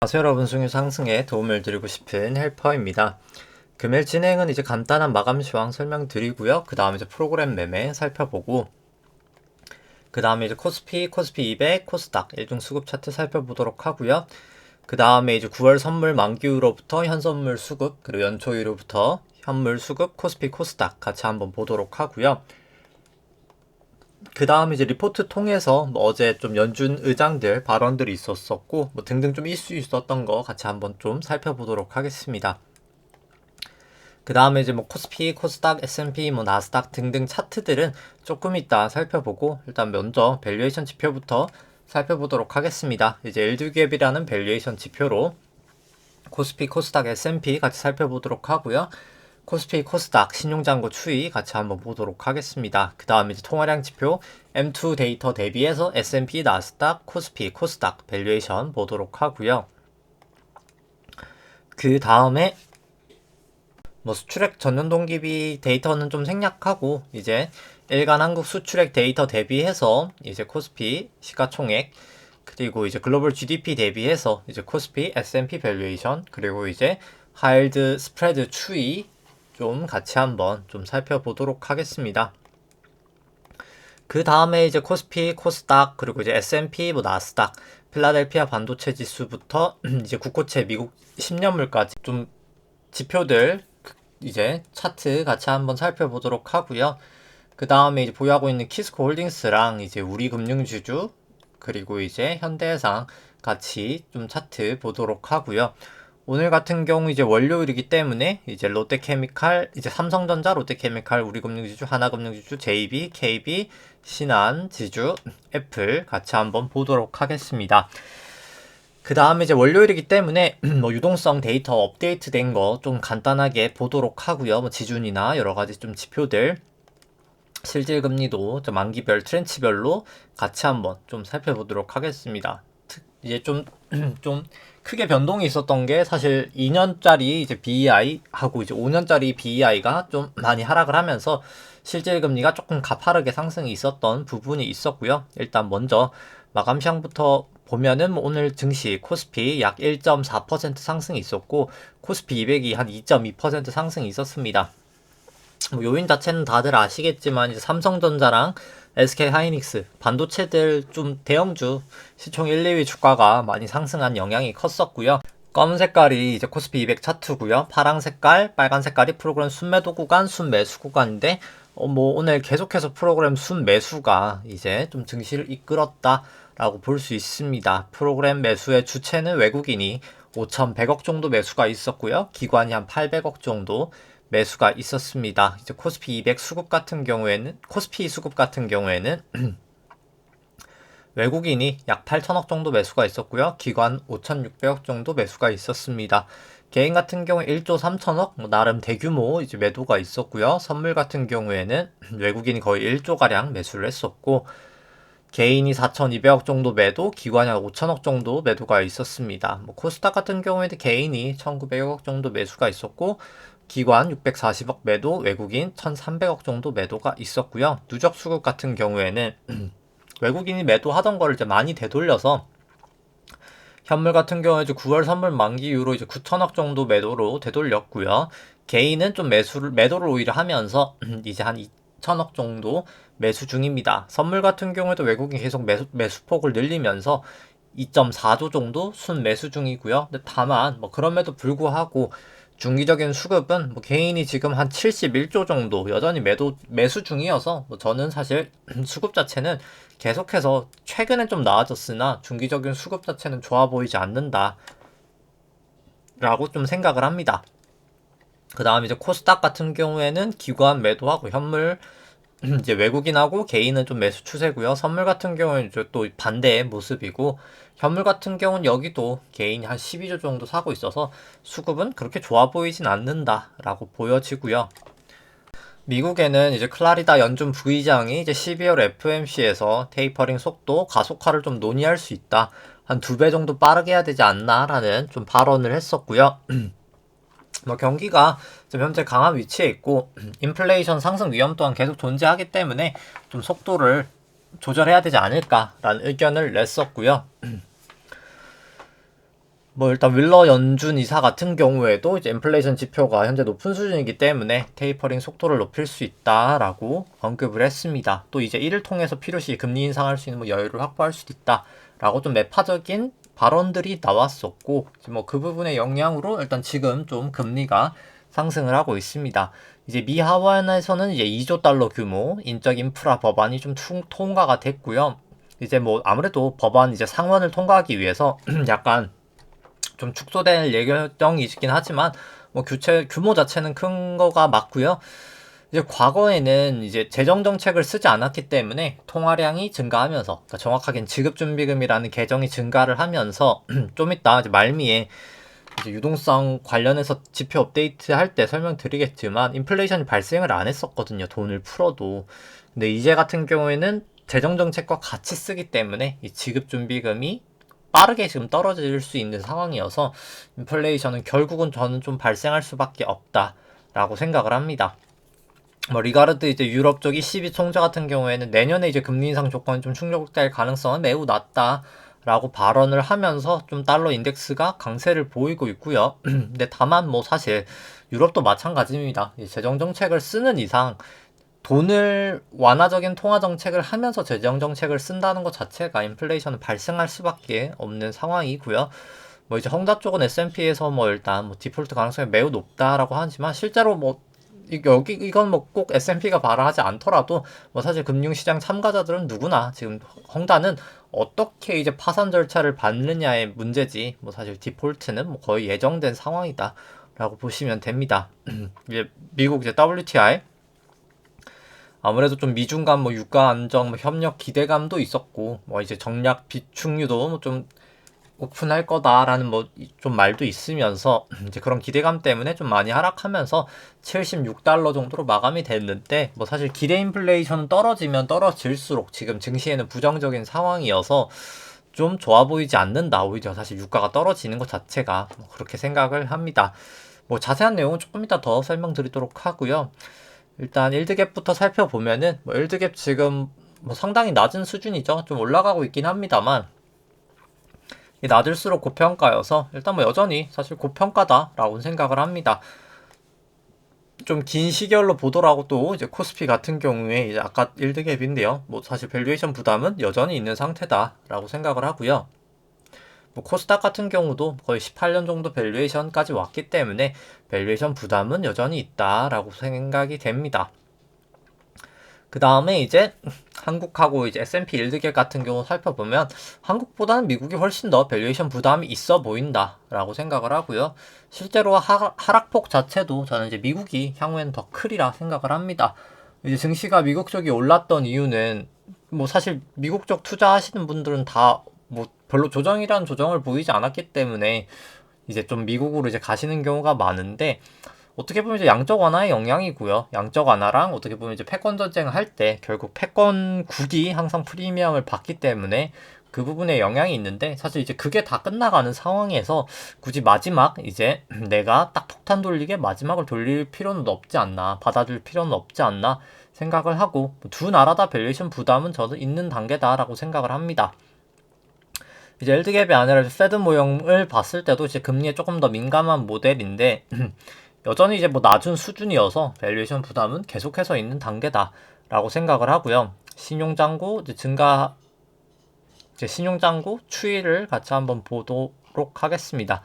안녕하세요 여러분, 수익 상승에 도움을 드리고 싶은 헬퍼입니다. 금일 진행은 이제 간단한 마감 시황 설명드리고요. 그 다음에 이제 프로그램 매매 살펴보고, 그 다음에 이제 코스피 200, 코스닥 일중 수급 차트 살펴보도록 하고요. 그 다음에 이제 9월 선물 만기후로부터 현선물 수급, 그리고 연초이후로부터 현물 수급, 코스피 코스닥 같이 한번 보도록 하고요. 그 다음에 이제 리포트 통해서 어제 좀 연준 의장들 발언들이 있었었고 등등 좀 이슈 있었던 거 같이 한번 좀 살펴보도록 하겠습니다. 그 다음에 이제 코스피, 코스닥, S&P, 나스닥 등등 차트들은 조금 이따 살펴보고, 일단 먼저 밸류에이션 지표부터 살펴보도록 하겠습니다. 이제 LD갭이라는 밸류에이션 지표로 코스피, 코스닥, S&P 같이 살펴보도록 하고요. 코스피, 코스닥, 신용잔고 추이 같이 한번 보도록 하겠습니다. 그 다음에 이제 통화량 지표 M2 데이터 대비해서 S&P, 나스닥, 코스피, 코스닥 밸류에이션 보도록 하고요. 그 다음에 수출액 전년동기비 데이터는 좀 생략하고, 이제 일간 한국 수출액 데이터 대비해서 이제 코스피 시가총액, 그리고 이제 글로벌 GDP 대비해서 이제 코스피, S&P 밸류에이션, 그리고 이제 하일드 스프레드 추이 좀 같이 한번 좀 살펴보도록 하겠습니다. 그 다음에 이제 코스피, 코스닥, 그리고 이제 S&P, 나스닥, 필라델피아 반도체 지수부터 이제 국고채 미국 10년물까지 좀 지표들 이제 차트 같이 한번 살펴보도록 하고요. 그 다음에 이제 보유하고 있는 키스코 홀딩스랑 이제 우리금융주주, 그리고 이제 현대해상 같이 좀 차트 보도록 하고요. 오늘 같은 경우 이제 월요일이기 때문에 이제 롯데케미칼, 이제 삼성전자, 롯데케미칼, 우리금융지주, 하나금융지주, JB, KB, 신한지주, 애플 같이 한번 보도록 하겠습니다. 그 다음에 이제 월요일이기 때문에 유동성 데이터 업데이트 된 거 좀 간단하게 보도록 하고요. 지준이나 여러 가지 좀 지표들, 실질금리도 좀 만기별 트렌치별로 같이 한번 좀 살펴보도록 하겠습니다. 이제 좀 크게 변동이 있었던 게 사실 2년짜리 이제 BEI 하고 이제 5년짜리 BEI가 좀 많이 하락을 하면서 실질금리가 조금 가파르게 상승이 있었던 부분이 있었고요. 일단 먼저 마감 시황부터 보면은 오늘 증시 코스피 약 1.4% 상승이 있었고, 코스피 200이 한 2.2% 상승이 있었습니다. 요인 자체는 다들 아시겠지만 이제 삼성전자랑 SK하이닉스 반도체들 좀 대형주 시총 1, 2위 주가가 많이 상승한 영향이 컸었고요. 검은 색깔이 이제 코스피 200 차트고요. 파랑 색깔, 빨간 색깔이 프로그램 순매도 구간, 순매수 구간인데 오늘 계속해서 프로그램 순매수가 이제 좀 증시를 이끌었다라고 볼 수 있습니다. 프로그램 매수의 주체는 외국인이 5,100억 정도 매수가 있었고요. 기관이 한 800억 정도 매수가 있었습니다. 이제 코스피 200 수급 같은 경우에는, 코스피 수급 같은 경우에는 외국인이 약 8천억 정도 매수가 있었고요. 기관 5,600억 정도 매수가 있었습니다. 개인 같은 경우 1조 3천억, 나름 대규모 이제 매도가 있었고요. 선물 같은 경우에는 외국인이 거의 1조가량 매수를 했었고, 개인이 4,200억 정도 매도, 기관이 한 5천억 정도 매도가 있었습니다. 코스닥 같은 경우에는 개인이 1,900억 정도 매수가 있었고, 기관 640억 매도, 외국인 1,300억 정도 매도가 있었고요. 누적 수급 같은 경우에는 외국인이 매도하던 거를 이제 많이 되돌려서, 현물 같은 경우에 이제 9월 선물 만기 이후로 이제 9천억 정도 매도로 되돌렸고요. 개인은 좀 매도를 오히려 하면서 이제 한 2천억 정도 매수 중입니다. 선물 같은 경우에도 외국인 계속 매수폭을 늘리면서 2.4조 정도 순 매수 중이고요. 근데 다만 그럼에도 불구하고 중기적인 수급은 개인이 지금 한 71조 정도 여전히 매수 중이어서 저는 사실 수급 자체는 계속해서 최근엔 좀 나아졌으나 중기적인 수급 자체는 좋아 보이지 않는다 라고 좀 생각을 합니다. 그 다음 이제 코스닥 같은 경우에는 기관 매도하고 현물 이제 외국인하고 개인은 좀 매수 추세고요. 선물 같은 경우는 이제 또 반대의 모습이고, 현물 같은 경우는 여기도 개인이 한 12조 정도 사고 있어서 수급은 그렇게 좋아 보이진 않는다라고 보여지고요. 미국에는 이제 클라리다 연준 부의장이 이제 12월 FOMC에서 테이퍼링 속도 가속화를 좀 논의할 수 있다. 한 2배 정도 빠르게 해야 되지 않나라는 좀 발언을 했었고요. 경기가 지금 현재 강한 위치에 있고 인플레이션 상승 위험 또한 계속 존재하기 때문에 좀 속도를 조절해야 되지 않을까라는 의견을 냈었고요. 뭐 일단 윌러 연준 이사 같은 경우에도 이제 인플레이션 지표가 현재 높은 수준이기 때문에 테이퍼링 속도를 높일 수 있다라고 언급을 했습니다. 또 이제 이를 통해서 필요시 금리 인상할 수 있는 뭐 여유를 확보할 수도 있다라고 좀 매파적인 발언들이 나왔었고, 뭐 그 부분의 영향으로 일단 지금 좀 금리가 상승을 하고 있습니다. 이제 미 하원에서는 이제 2조 달러 규모 인적 인프라 법안이 좀 통과가 됐고요. 이제 뭐 아무래도 법안 이제 상원을 통과하기 위해서 약간 좀 축소될 예정이긴 하지만 뭐 규모 자체는 큰 거가 맞고요. 이제 과거에는 이제 재정 정책을 쓰지 않았기 때문에 통화량이 증가하면서, 그러니까 정확하게는 지급준비금이라는 계정이 증가를 하면서 좀 이따 이제 말미에 이제 유동성 관련해서 지표 업데이트 할 때 설명드리겠지만 인플레이션이 발생을 안 했었거든요. 돈을 풀어도. 근데 이제 같은 경우에는 재정 정책과 같이 쓰기 때문에 이 지급준비금이 빠르게 지금 떨어질 수 있는 상황이어서 인플레이션은 결국은 저는 좀 발생할 수밖에 없다라고 생각을 합니다. 뭐 리가르드 이제 유럽 쪽 ECB 총재 같은 경우에는 내년에 이제 금리 인상 조건이 좀 충족될 가능성은 매우 낮다라고 발언을 하면서 좀 달러 인덱스가 강세를 보이고 있고요. 근데 다만 뭐 사실 유럽도 마찬가지입니다. 재정 정책을 쓰는 이상 돈을 완화적인 통화 정책을 하면서 재정 정책을 쓴다는 것 자체가 인플레이션은 발생할 수밖에 없는 상황이고요. 뭐 이제 헝다 쪽은 S&P에서 뭐 일단 뭐 디폴트 가능성이 매우 높다라고 하지만 실제로 뭐 이건 뭐 꼭 S&P가 발언하지 않더라도 뭐 사실 금융시장 참가자들은 누구나 지금 헝다는 어떻게 이제 파산 절차를 밟느냐의 문제지 뭐 사실 디폴트는 뭐 거의 예정된 상황이다라고 보시면 됩니다. 이제 미국 이제 WTI 아무래도 좀 미중 간 뭐 유가 안정, 뭐 협력 기대감도 있었고, 뭐 이제 전략 비축유도 뭐 좀 오픈할 거다라는 뭐 좀 말도 있으면서 이제 그런 기대감 때문에 좀 많이 하락하면서 76달러 정도로 마감이 됐는데, 뭐 사실 기대 인플레이션은 떨어지면 떨어질수록 지금 증시에는 부정적인 상황이어서 좀 좋아 보이지 않는다. 오히려 사실 유가가 떨어지는 것 자체가 뭐 그렇게 생각을 합니다. 뭐 자세한 내용은 조금 이따 더 설명드리도록 하고요. 일단 일드갭부터 살펴보면은 뭐 일드갭 지금 뭐 상당히 낮은 수준이죠. 좀 올라가고 있긴 합니다만 낮을수록 고평가여서 일단 뭐 여전히 사실 고평가다라고 생각을 합니다. 좀 긴 시결로 보더라도 이제 코스피 같은 경우에 이제 아까 일드갭인데요. 뭐 사실 밸류에이션 부담은 여전히 있는 상태다라고 생각을 하고요. 뭐 코스닥 같은 경우도 거의 18년 정도 밸류에이션까지 왔기 때문에 밸류에이션 부담은 여전히 있다라고 생각이 됩니다. 그 다음에 이제 한국하고 이제 S&P 일드갭 같은 경우 살펴보면 한국보다는 미국이 훨씬 더 밸류에이션 부담이 있어 보인다라고 생각을 하고요. 실제로 하락폭 자체도 저는 이제 미국이 향후에는 더 크리라 생각을 합니다. 이제 증시가 미국 쪽이 올랐던 이유는 뭐 사실 미국 쪽 투자하시는 분들은 다 뭐 별로 조정이란 조정을 보이지 않았기 때문에 이제 좀 미국으로 이제 가시는 경우가 많은데 어떻게 보면 이제 양적 완화의 영향이고요. 양적 완화랑 어떻게 보면 이제 패권 전쟁을 할 때 결국 패권국이 항상 프리미엄을 받기 때문에 그 부분에 영향이 있는데 사실 이제 그게 다 끝나가는 상황에서 굳이 마지막 이제 내가 딱 폭탄 돌리게 마지막을 돌릴 필요는 없지 않나, 받아줄 필요는 없지 않나 생각을 하고 두 나라 다 밸류에이션 부담은 저는 있는 단계다라고 생각을 합니다. 이제 일드갭이 아니라 페드 모형을 봤을 때도 이제 금리에 조금 더 민감한 모델인데 여전히 이제 뭐 낮은 수준이어서 밸류에이션 부담은 계속해서 있는 단계다라고 생각을 하고요. 신용잔고 증가 이제 신용잔고 추이를 같이 한번 보도록 하겠습니다.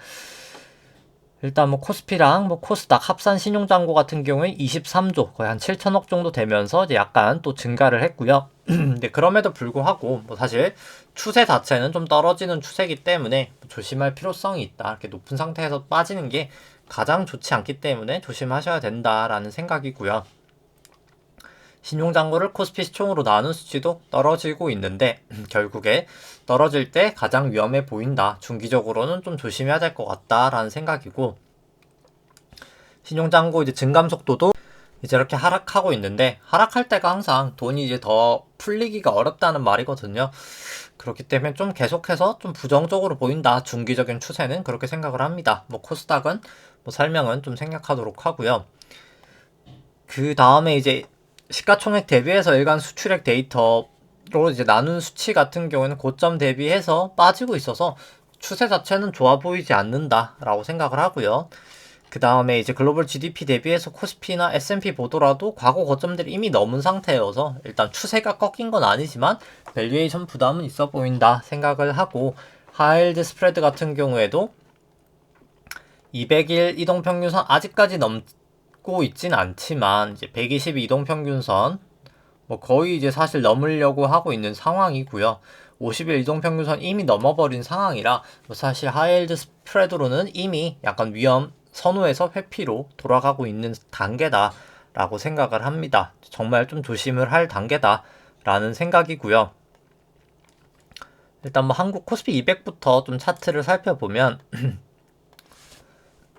일단 뭐 코스피랑 뭐 코스닥 합산 신용잔고 같은 경우에 23조 거의 한 7천억 정도 되면서 이제 약간 또 증가를 했고요. 근데 그럼에도 불구하고 뭐 사실 추세 자체는 좀 떨어지는 추세이기 때문에 조심할 필요성이 있다. 이렇게 높은 상태에서 빠지는 게 가장 좋지 않기 때문에 조심하셔야 된다라는 생각이고요. 신용잔고를 코스피 시총으로 나눈 수치도 떨어지고 있는데 결국에 떨어질 때 가장 위험해 보인다. 중기적으로는 좀 조심해야 될 것 같다라는 생각이고 신용잔고 이제 증감 속도도 이제 이렇게 하락하고 있는데 하락할 때가 항상 돈이 이제 더 풀리기가 어렵다는 말이거든요. 그렇기 때문에 좀 계속해서 좀 부정적으로 보인다. 중기적인 추세는 그렇게 생각을 합니다. 뭐 코스닥은 뭐 설명은 좀 생략하도록 하고요. 그 다음에 이제 시가총액 대비해서 일간 수출액 데이터로 이제 나눈 수치 같은 경우에는 고점 대비해서 빠지고 있어서 추세 자체는 좋아 보이지 않는다라고 생각을 하고요. 그 다음에 이제 글로벌 GDP 대비해서 코스피나 S&P 보더라도 과거 고점들이 이미 넘은 상태여서 일단 추세가 꺾인 건 아니지만 밸류에이션 부담은 있어 보인다 생각을 하고, 하이힐드 스프레드 같은 경우에도 200일 이동평균선 아직까지 넘고 있진 않지만 이제 120 이동평균선 뭐 거의 이제 사실 넘으려고 하고 있는 상황이고요. 50일 이동평균선 이미 넘어버린 상황이라 뭐 사실 하이힐드 스프레드로는 이미 약간 위험 선호에서 회피로 돌아가고 있는 단계다 라고 생각을 합니다. 정말 좀 조심을 할 단계다 라는 생각이고요. 일단 뭐 한국 코스피 200부터 좀 차트를 살펴보면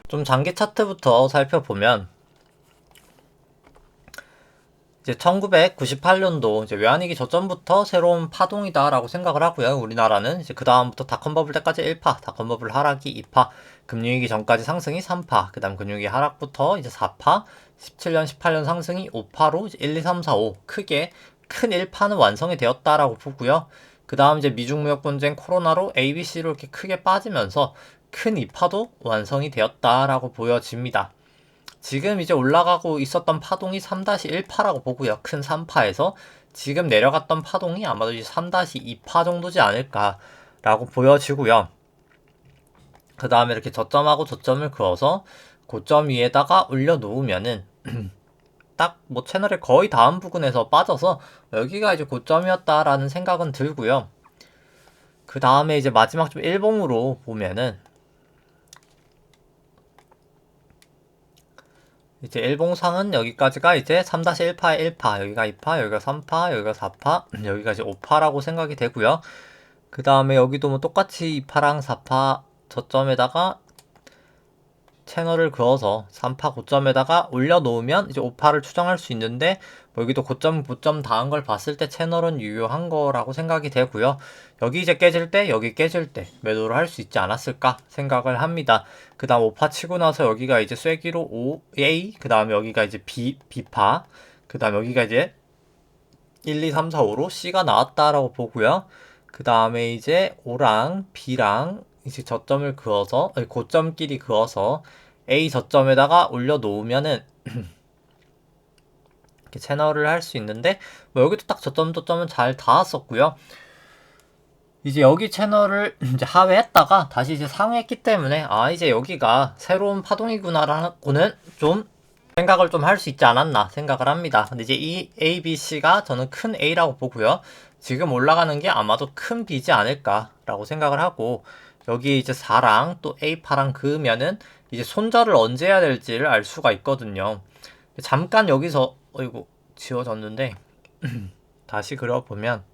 좀 장기 차트부터 살펴보면 이제 1998년도 이제 외환위기 저점부터 새로운 파동이다라고 생각을 하고요. 우리나라는 이제 그 다음부터 닷컴 버블 때까지 1파, 닷컴 버블 하락이 2파, 금융위기 전까지 상승이 3파, 그 다음 금융위기 하락부터 이제 4파, 17년, 18년 상승이 5파로 이제 1, 2, 3, 4, 5 크게 큰 1파는 완성이 되었다라고 보고요. 그 다음 이제 미중 무역 분쟁, 코로나로 A, B, C로 이렇게 크게 빠지면서 큰 2파도 완성이 되었다라고 보여집니다. 지금 이제 올라가고 있었던 파동이 3-1파라고 보고요. 큰 3파에서 지금 내려갔던 파동이 아마도 이제 3-2파 정도지 않을까라고 보여지고요. 그 다음에 이렇게 저점하고 저점을 그어서 고점 위에다가 올려놓으면은 딱 뭐 채널의 거의 다음 부근에서 빠져서 여기가 이제 고점이었다라는 생각은 들고요. 그 다음에 이제 마지막 좀 일봉으로 보면은 이제 일봉상은 여기까지가 이제 3-1파의 1파, 여기가 2파, 여기가 3파, 여기가 4파, 여기가 이제 5파라고 생각이 되고요. 그 다음에 여기도 뭐 똑같이 2파랑 4파 저점에다가 채널을 그어서 3파 고점에다가 올려놓으면 이제 5파를 추정할 수 있는데, 뭐 여기도 고점 닿은 걸 봤을 때 채널은 유효한 거라고 생각이 되고요. 여기 이제 깨질 때, 여기 깨질 때 매도를 할 수 있지 않았을까 생각을 합니다. 그 다음 5파 치고 나서 여기가 이제 쐐기로 A, 그 다음에 여기가 이제 B파, 그 다음 여기가 이제 1, 2, 3, 4, 5로 C가 나왔다라고 보고요. 그 다음에 이제 O랑 B랑 이제 저점을 그어서, 고점끼리 그어서 A 저점에다가 올려놓으면은 이렇게 채널을 할 수 있는데, 뭐 여기도 딱 저점은 잘 닿았었고요. 이제 여기 채널을 이제 하회했다가 다시 이제 상회했기 때문에 이제 여기가 새로운 파동이구나라고는 좀 생각을 좀 할 수 있지 않았나 생각을 합니다. 근데 이제 이 A, B, C가 저는 큰 A라고 보고요. 지금 올라가는 게 아마도 큰 B지 않을까라고 생각을 하고, 여기 이제 4랑 또 A파랑 그으면은 이제 손절을 언제 해야 될지를 알 수가 있거든요. 잠깐 여기서 어이구 지워졌는데 다시 그려보면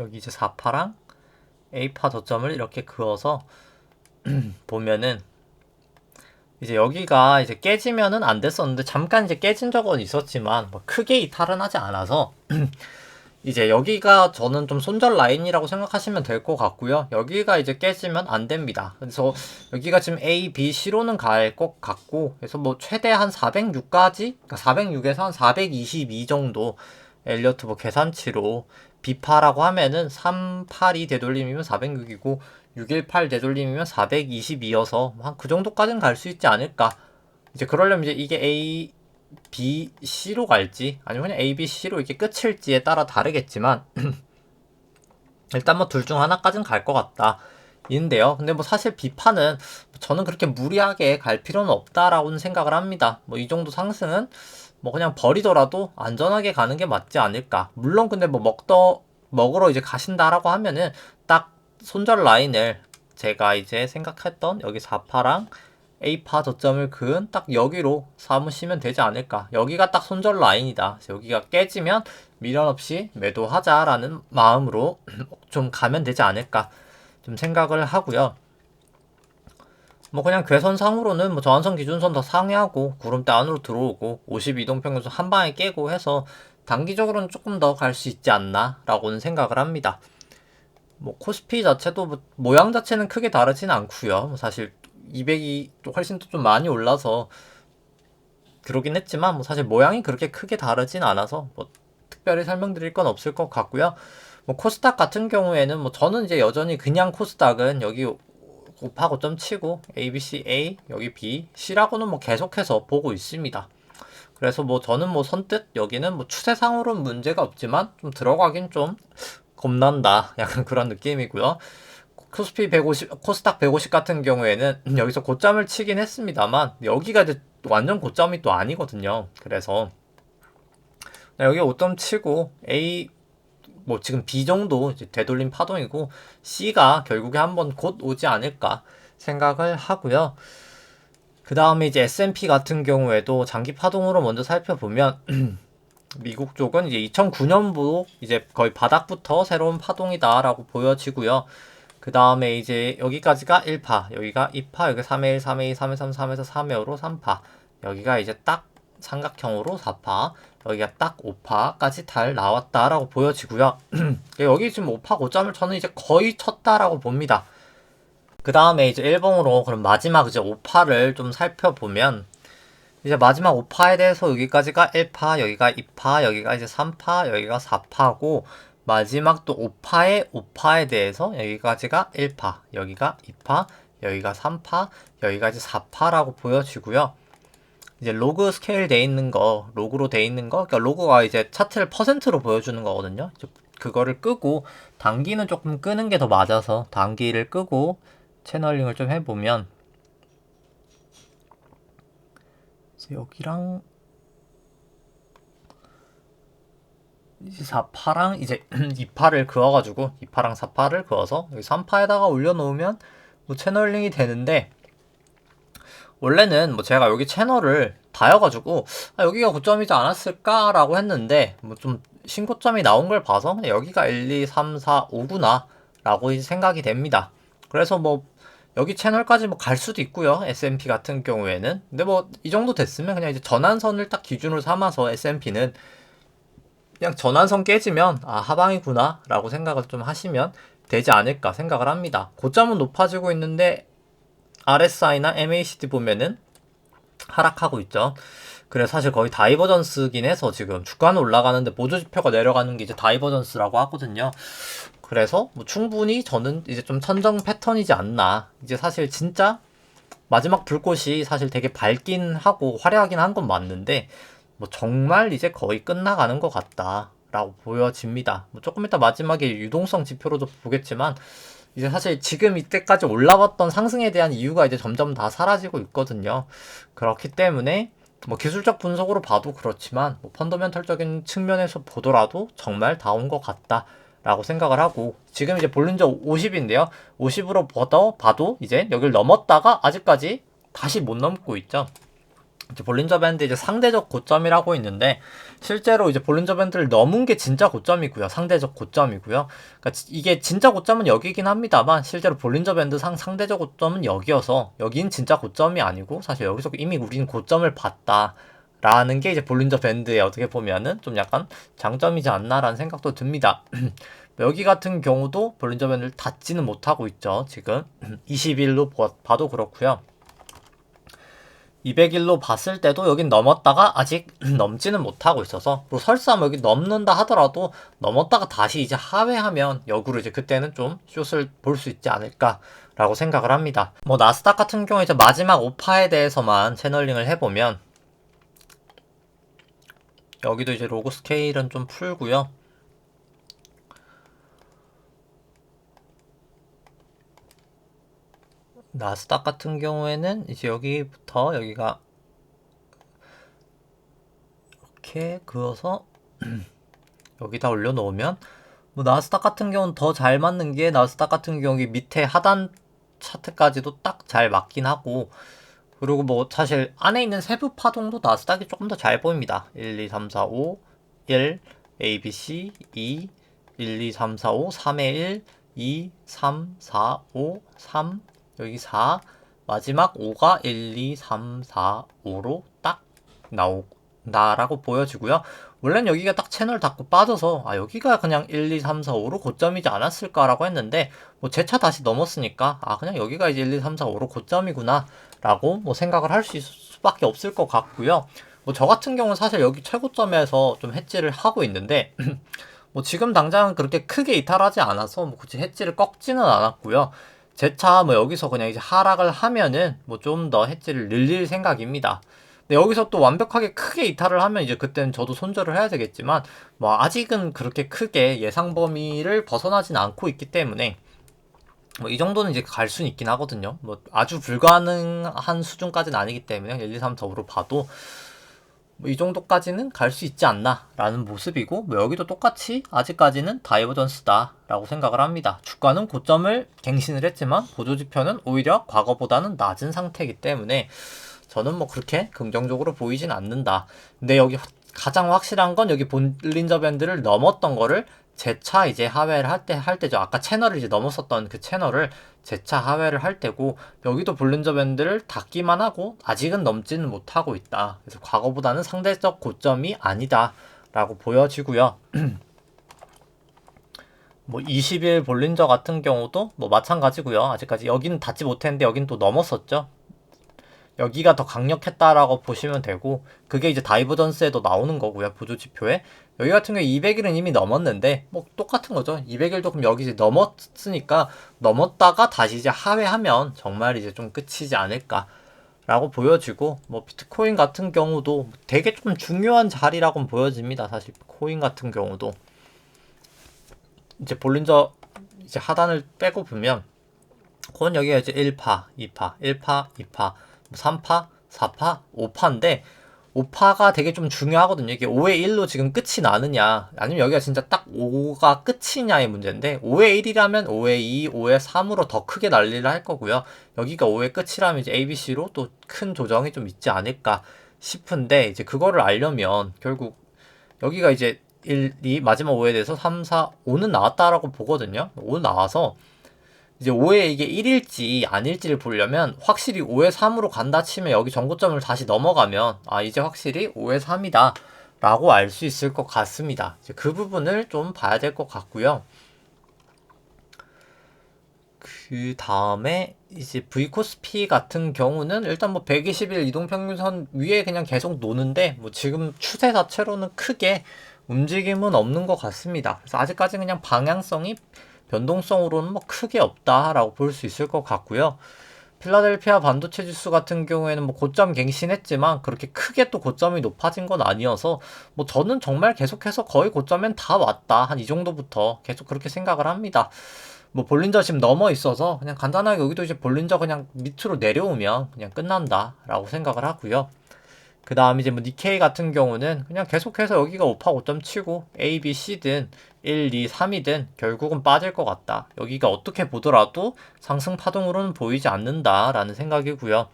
여기 이제 4파랑 A파 저점을 이렇게 그어서 보면은 이제 여기가 이제 깨지면은 안 됐었는데, 잠깐 이제 깨진 적은 있었지만 뭐 크게 이탈은 하지 않아서 이제 여기가 저는 좀 손절 라인이라고 생각하시면 될 것 같고요. 여기가 이제 깨지면 안 됩니다. 그래서 여기가 지금 A, B, C로는 갈 것 같고, 그래서 뭐 최대 한 406까지, 그러니까 406에서 한 422 정도 엘리어트 뭐 계산치로 B파라고 하면은 38이 되돌림이면 406이고 618 되돌림이면 422여서 한 그 정도까지는 갈 수 있지 않을까. 이제 그러려면 이제 이게 A, B, C로 갈지 아니면 그냥 A, B, C로 이렇게 끝일지에 따라 다르겠지만 일단 뭐 둘 중 하나까지는 갈 것 같다 인데요. 근데 뭐 사실 B파는 저는 그렇게 무리하게 갈 필요는 없다라고는 생각을 합니다. 뭐 이 정도 상승은 뭐 그냥 버리더라도 안전하게 가는 게 맞지 않을까. 물론 근데 뭐 먹으러 이제 가신다라고 하면은 딱 손절 라인을 제가 이제 생각했던 여기 4파랑 A파 저점을 그은 딱 여기로 삼으시면 되지 않을까. 여기가 딱 손절 라인이다. 여기가 깨지면 미련 없이 매도하자라는 마음으로 좀 가면 되지 않을까 좀 생각을 하고요. 뭐 그냥 괴선상으로는 뭐 저항선 기준선 더 상회하고 구름대 안으로 들어오고 50 이동평균선 한 방에 깨고 해서 단기적으로는 조금 더 갈 수 있지 않나 라고는 생각을 합니다. 뭐 코스피 자체도 뭐 모양 자체는 크게 다르진 않고요. 뭐 사실 200이 훨씬 또 좀 많이 올라서 그러긴 했지만 뭐 사실 모양이 그렇게 크게 다르진 않아서 뭐 특별히 설명드릴 건 없을 것 같고요. 뭐 코스닥 같은 경우에는 뭐 저는 이제 여전히 그냥 코스닥은 여기 오파 고점 치고 A, B, C, A, 여기 B, C라고는 뭐 계속해서 보고 있습니다. 그래서 뭐 저는 뭐 선뜻 여기는 뭐 추세상으로는 문제가 없지만 좀 들어가긴 좀 겁난다. 약간 그런 느낌이고요. 코스피 150, 코스닥 150 같은 경우에는 여기서 고점을 치긴 했습니다만 여기가 이제 완전 고점이 또 아니거든요. 그래서 여기 5점 치고 A 뭐 지금 B 정도 이제 되돌림 파동이고 C가 결국에 한번 곧 오지 않을까 생각을 하고요. 그 다음에 이제 S&P 같은 경우에도 장기 파동으로 먼저 살펴보면 미국 쪽은 이제 2009년부터 이제 거의 바닥부터 새로운 파동이다라고 보여지고요. 그 다음에 이제 여기까지가 1파, 여기가 2파, 여기 3회 1, 3회 2, 3회 3, 3에서 3회로 3파, 여기가 이제 딱 삼각형으로 4파, 여기가 딱 5파까지 달 나왔다라고 보여지고요. 여기 지금 5파 고점을 저는 이제 거의 쳤다라고 봅니다. 그 다음에 이제 일봉으로 그럼 마지막 이제 5파를 좀 살펴보면 이제 마지막 5파에 대해서 여기까지가 1파, 여기가 2파, 여기가 이제 3파, 여기가 4파고 마지막 또 5파에 대해서 여기까지가 1파, 여기가 2파, 여기가 3파, 여기가 이제 4파라고 보여지고요. 이제 로그 스케일 돼 있는 거, 로그로 돼 있는 거, 그러니까 로그가 이제 차트를 퍼센트로 보여주는 거거든요. 그거를 끄고 단기는 조금 끄는 게 더 맞아서 단기를 끄고 채널링을 좀 해보면 여기랑 이제 4파랑 이제 2파를 그어가지고 2파랑 4파를 그어서 여기 3파에다가 올려놓으면 뭐 채널링이 되는데 원래는 뭐 제가 여기 채널을 다여가지고 여기가 고점이지 않았을까라고 했는데 뭐 좀 신고점이 나온 걸 봐서 여기가 1, 2, 3, 4, 5구나 라고 이제 생각이 됩니다. 그래서 뭐 여기 채널까지 뭐 갈 수도 있고요. S&P 같은 경우에는. 근데 뭐 이 정도 됐으면 그냥 이제 전환선을 딱 기준으로 삼아서 S&P는 그냥 전환선 깨지면 하방이구나 라고 생각을 좀 하시면 되지 않을까 생각을 합니다. 고점은 높아지고 있는데 RSI나 MACD 보면은 하락하고 있죠. 그래서 사실 거의 다이버전스긴 해서 지금 주가는 올라가는데 보조지표가 내려가는 게 이제 다이버전스라고 하거든요. 그래서 뭐 충분히 저는 이제 좀 천정 패턴이지 않나. 이제 사실 진짜 마지막 불꽃이 사실 되게 밝긴 하고 화려하긴 한 건 맞는데 뭐 정말 이제 거의 끝나가는 것 같다라고 보여집니다. 뭐 조금 이따 마지막에 유동성 지표로도 보겠지만 이제 사실 지금 이때까지 올라왔던 상승에 대한 이유가 이제 점점 다 사라지고 있거든요. 그렇기 때문에 뭐 기술적 분석으로 봐도 그렇지만 뭐 펀더멘털적인 측면에서 보더라도 정말 다 온 것 같다. 라고 생각을 하고 지금 이제 볼린저 50인데요. 50으로 봐도 이제 여기를 넘었다가 아직까지 다시 못 넘고 있죠. 이제 볼린저 밴드 이제 상대적 고점이라고 있는데 실제로 이제 볼린저 밴드를 넘은 게 진짜 고점이고요. 상대적 고점이고요. 그러니까 이게 진짜 고점은 여기긴 합니다만 실제로 볼린저 밴드 상대적 고점은 여기여서 여긴 진짜 고점이 아니고 사실 여기서 이미 우리는 고점을 봤다. 라는 게 이제 볼린저 밴드에 어떻게 보면은 좀 약간 장점이지 않나라는 생각도 듭니다. 여기 같은 경우도 볼린저 밴드를 닫지는 못하고 있죠. 지금 20일로 봐도 그렇고요. 200일로 봤을 때도 여긴 넘었다가 아직 넘지는 못하고 있어서 설사 여기 넘는다 하더라도 넘었다가 다시 이제 하회하면 역으로 이제 그때는 좀 숏을 볼 수 있지 않을까라고 생각을 합니다. 뭐 나스닥 같은 경우에 이제 마지막 5파에 대해서만 채널링을 해보면 여기도 이제 로고 스케일은 좀 풀고요. 나스닥 같은 경우에는 이제 여기부터 여기가 이렇게 그어서 여기다 올려놓으면 뭐 나스닥 같은 경우는 더 잘 맞는 게 나스닥 같은 경우 밑에 하단 차트까지도 딱 잘 맞긴 하고 그리고 뭐 사실 안에 있는 세부 파동도 나스닥이 조금 더 잘 보입니다. 1, 2, 3, 4, 5, 1, A, B, C, 2, 1, 2, 3, 4, 5, 3에 1, 2, 3, 4, 5, 3, 여기 4, 마지막 5가 1, 2, 3, 4, 5로 딱 나온다라고 보여지고요. 원래는 여기가 딱 채널 닫고 빠져서 여기가 그냥 1, 2, 3, 4, 5로 고점이지 않았을까라고 했는데 뭐 제 차 다시 넘었으니까 그냥 여기가 이제 1, 2, 3, 4, 5로 고점이구나 라고 뭐 생각을 할 수밖에 없을 것 같고요. 뭐 저 같은 경우는 사실 여기 최고점에서 좀 해지를 하고 있는데 뭐 지금 당장은 그렇게 크게 이탈하지 않아서 뭐 굳이 엣지를 꺾지는 않았고요. 재차 뭐 여기서 그냥 이제 하락을 하면은 뭐 좀 더 엣지를 늘릴 생각입니다. 근데 여기서 또 완벽하게 크게 이탈을 하면 이제 그때는 저도 손절을 해야 되겠지만 뭐 아직은 그렇게 크게 예상 범위를 벗어나진 않고 있기 때문에 뭐 이 정도는 이제 갈 수는 있긴 하거든요. 뭐 아주 불가능한 수준까지는 아니기 때문에 1, 2, 3 더불어 봐도 뭐 이 정도까지는 갈 수 있지 않나 라는 모습이고, 뭐 여기도 똑같이 아직까지는 다이버전스다 라고 생각을 합니다. 주가는 고점을 갱신을 했지만 보조지표는 오히려 과거보다는 낮은 상태이기 때문에 저는 뭐 그렇게 긍정적으로 보이진 않는다. 근데 여기 가장 확실한 건 여기 볼린저 밴드를 넘었던 거를 재차 이제 하회를 할 때죠. 아까 채널을 이제 넘었었던 그 채널을 재차 하회를 할 때고, 여기도 볼린저 밴드를 닫기만 하고 아직은 넘지는 못하고 있다. 그래서 과거보다는 상대적 고점이 아니다 라고 보여지고요. 뭐 20일 볼린저 같은 경우도 뭐 마찬가지고요. 아직까지 여기는 닫지 못했는데 여기는 또 넘었었죠. 여기가 더 강력했다라고 보시면 되고, 그게 이제 다이버전스에도 나오는 거고요. 보조지표에. 여기 같은 경우에 200일은 이미 넘었는데 뭐 똑같은 거죠. 200일도 그럼 여기 이제 넘었으니까 넘었다가 다시 이제 하회하면 정말 이제 좀 끝이지 않을까 라고 보여지고, 뭐 비트코인 같은 경우도 되게 좀 중요한 자리라고 보여집니다. 사실 코인 같은 경우도 이제 볼린저 이제 하단을 빼고 보면 코는 여기가 이제 1파, 2파, 1파, 2파, 3파, 4파, 5파인데 5파가 되게 좀 중요하거든요. 이게 5의 1로 지금 끝이 나느냐, 아니면 여기가 진짜 딱 5가 끝이냐의 문제인데, 5의 1이라면 5의 2, 5의 3으로 더 크게 난리를 할 거고요. 여기가 5의 끝이라면 이제 ABC로 또 큰 조정이 좀 있지 않을까 싶은데, 이제 그거를 알려면 결국 여기가 이제 1, 2, 마지막 5에 대해서 3, 4, 5는 나왔다라고 보거든요. 5 나와서 이제 5에 이게 1일지 아닐지를 보려면 확실히 5에 3으로 간다 치면 여기 전고점을 다시 넘어가면 아 이제 확실히 5에 3이다 라고 알 수 있을 것 같습니다. 이제 그 부분을 좀 봐야 될 것 같고요. 그 다음에 이제 V코스피 같은 경우는 일단 뭐 120일 이동평균선 위에 그냥 계속 노는데 뭐 지금 추세 자체로는 크게 움직임은 없는 것 같습니다. 그래서 아직까지 그냥 방향성이 변동성으로는 뭐 크게 없다라고 볼 수 있을 것 같고요. 필라델피아 반도체 지수 같은 경우에는 뭐 고점 갱신했지만 그렇게 크게 또 고점이 높아진 건 아니어서 뭐 저는 정말 계속해서 거의 고점엔 다 왔다. 한 이 정도부터 계속 그렇게 생각을 합니다. 뭐 볼린저 지금 넘어 있어서 그냥 간단하게 여기도 이제 볼린저 그냥 밑으로 내려오면 그냥 끝난다라고 생각을 하고요. 그 다음 이제 뭐 니케이 같은 경우는 그냥 계속해서 여기가 5파 5점 치고 A, B, C든 1, 2, 3이든 결국은 빠질 것 같다. 여기가 어떻게 보더라도 상승 파동으로는 보이지 않는다라는 생각이고요.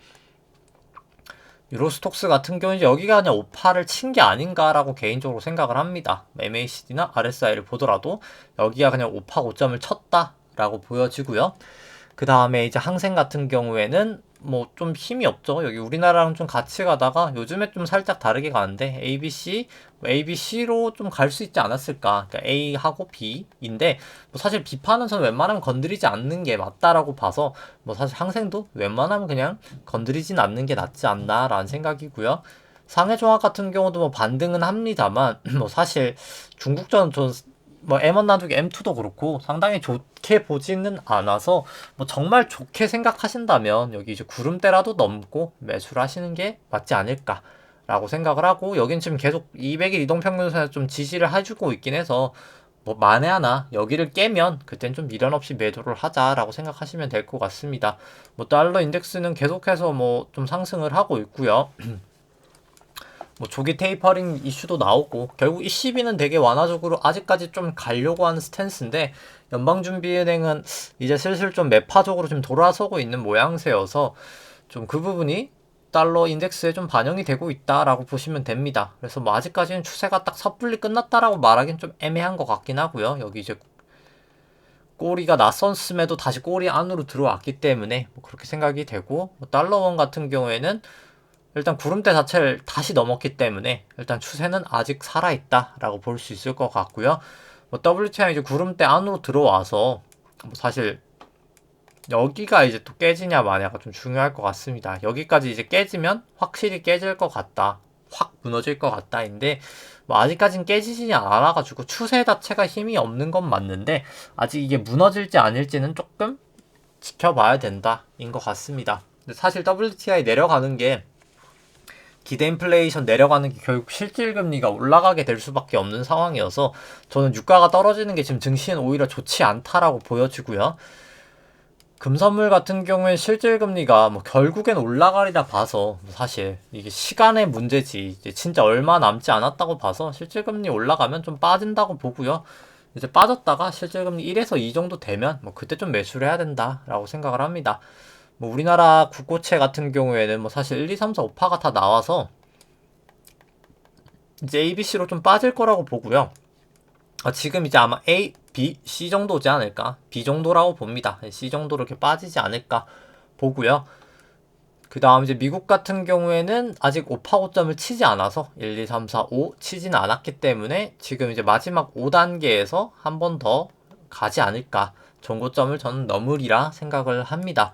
유로스톡스 같은 경우는 여기가 그냥 5파를 친 게 아닌가라고 개인적으로 생각을 합니다. MACD나 RSI를 보더라도 여기가 그냥 5파 5점을 쳤다라고 보여지고요. 그 다음에 이제 항생 같은 경우에는 뭐 좀 힘이 없죠. 여기 우리나라랑 좀 같이 가다가 요즘에 좀 살짝 다르게 가는데 ABC로 좀 갈 수 있지 않았을까. 그러니까 A하고 B인데 뭐 사실 B파는 저는 웬만하면 건드리지 않는 게 맞다라고 봐서 뭐 사실 항생도 웬만하면 그냥 건드리진 않는 게 낫지 않나라는 생각이고요. 상해종합 같은 경우도 뭐 반등은 합니다만 뭐 사실 중국전 전 뭐 M1 놔두기 M2도 그렇고 상당히 좋게 보지는 않아서 뭐 정말 좋게 생각하신다면 여기 이제 구름대라도 넘고 매수를 하시는 게 맞지 않을까 라고 생각을 하고, 여긴 지금 계속 200일 이동평균선에 좀 지지를 해주고 있긴 해서 뭐 만에 하나 여기를 깨면 그땐 좀 미련 없이 매도를 하자라고 생각하시면 될 것 같습니다. 뭐 달러 인덱스는 계속해서 뭐 좀 상승을 하고 있고요. 뭐 조기 테이퍼링 이슈도 나오고 결국 ECB는 되게 완화적으로 아직까지 좀 가려고 하는 스탠스인데, 연방준비은행은 이제 슬슬 좀 매파적으로 좀 돌아서고 있는 모양새여서 좀 그 부분이 달러 인덱스에 좀 반영이 되고 있다라고 보시면 됩니다. 그래서 뭐 아직까지는 추세가 딱 섣불리 끝났다라고 말하기는 좀 애매한 것 같긴 하고요. 여기 이제 꼬리가 낯섰음에도 다시 꼬리 안으로 들어왔기 때문에 뭐 그렇게 생각이 되고, 뭐 달러원 같은 경우에는 일단 구름대 자체를 다시 넘었기 때문에 일단 추세는 아직 살아있다라고 볼 수 있을 것 같고요. 뭐 WTI 이제 구름대 안으로 들어와서 뭐 사실 여기가 이제 또 깨지냐 마냐가 좀 중요할 것 같습니다. 여기까지 이제 깨지면 확실히 깨질 것 같다. 확 무너질 것 같다인데 뭐 아직까진 깨지지 않아가지고 추세 자체가 힘이 없는 건 맞는데 아직 이게 무너질지 아닐지는 조금 지켜봐야 된다인 것 같습니다. 근데 사실 WTI 내려가는 게 기대 인플레이션 내려가는 게 결국 실질금리가 올라가게 될 수밖에 없는 상황이어서 저는 유가가 떨어지는 게 지금 증시는 오히려 좋지 않다라고 보여지고요. 금선물 같은 경우에 실질금리가 뭐 결국엔 올라가리라 봐서 사실 이게 시간의 문제지 이제 진짜 얼마 남지 않았다고 봐서 실질금리 올라가면 좀 빠진다고 보고요. 이제 빠졌다가 실질금리 1에서 2 정도 되면 뭐 그때 좀 매수를 해야 된다라고 생각을 합니다. 뭐 우리나라 국고채 같은 경우에는 뭐 사실 1, 2, 3, 4, 5파가 다 나와서 이제 ABC로 좀 빠질 거라고 보고요. 지금 이제 아마 A, B, C 정도지 않을까? B 정도라고 봅니다. C 정도로 이렇게 빠지지 않을까 보고요. 그 다음 이제 미국 같은 경우에는 아직 5파 고점을 치지 않아서 1, 2, 3, 4, 5 치지는 않았기 때문에 지금 이제 마지막 5단계에서 한 번 더 가지 않을까. 전고점을 저는 넘으리라 생각을 합니다.